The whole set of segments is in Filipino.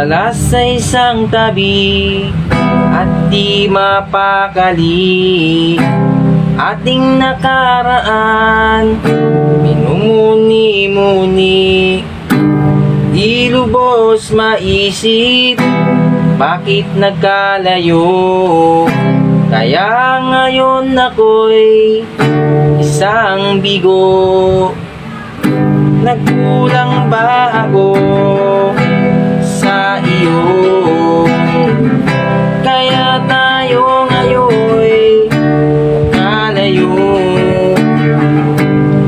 Wala sa isang tabi at di mapakali. Ating nakaraan minumuni-muni, di lubos maisip bakit nagkalayo. Kaya ngayon ako'y isang bigo. Nagkulang ba ako sa iyo? Kaya tayo ngayon'y kalayo.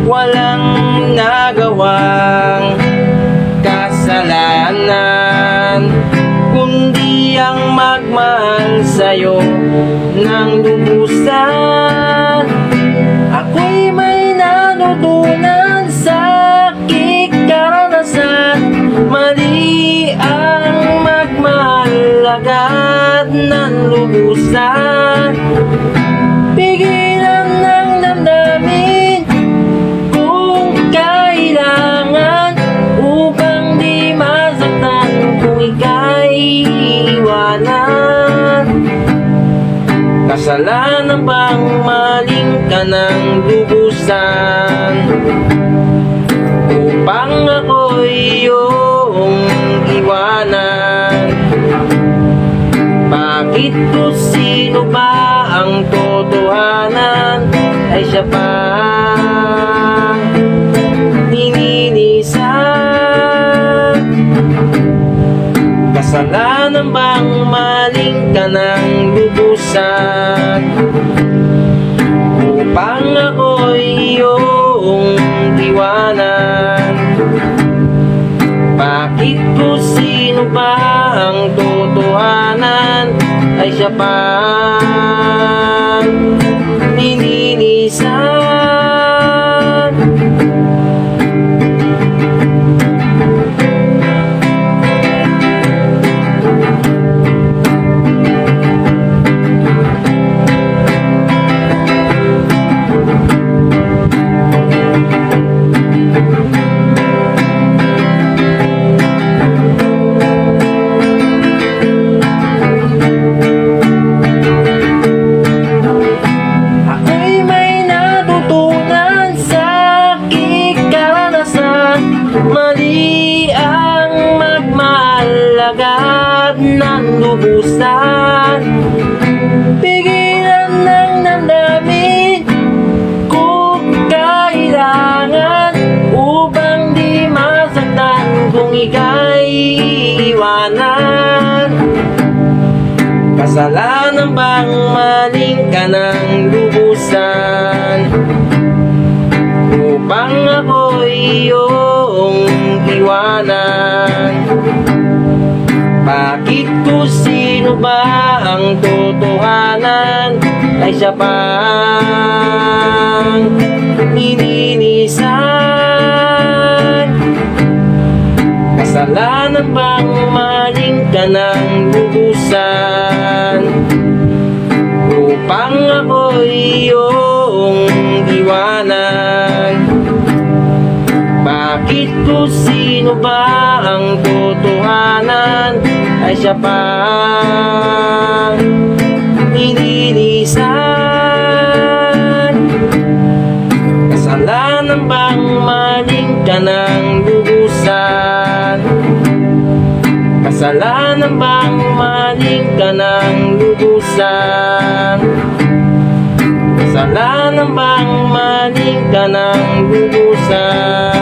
Walang nagawang kasalanan, kundi ang magmahal sa'yo ng lubusan. Ako'y may nanutunan sa aking karanasan. Mali ang magmahal agad ng lubusan. Pigilan ng damdamin kung kailangan, upang di masaktan kung ika'y iwanan. Kasalanan bang maling ka ng lubusan, upang ako'y iyong iwanan? Bakit ko sino ba ang totohanan ay siya pa nininisan? Kasalanan bang maling ka ng lubusan, upang ako'y iyong iwanan? Bakit ko sino ba ang totohanan ay siya pa nininisan? Mali ang magmahal agad ng lubusan. Pigilan ng damdamin kung kailangan, upang di masaktan kung ika'y iwanan. Kasalanan bang maling ka ng lubusan, upang ako'y iyong iwanan? Bakit ko sino ba ang totohanan ay siya pang nininisan? Kasalanan bang maling ka ng lubusan, upang ako'y iyong iwanan? Bakit ko sino ba ang totohanan ay siya pang nininisan? Kasalanan bang maling ka ng lubusan? Kasalanan bang maling ka ng lubusan? Kasalanan bang maling ka ng lubusan?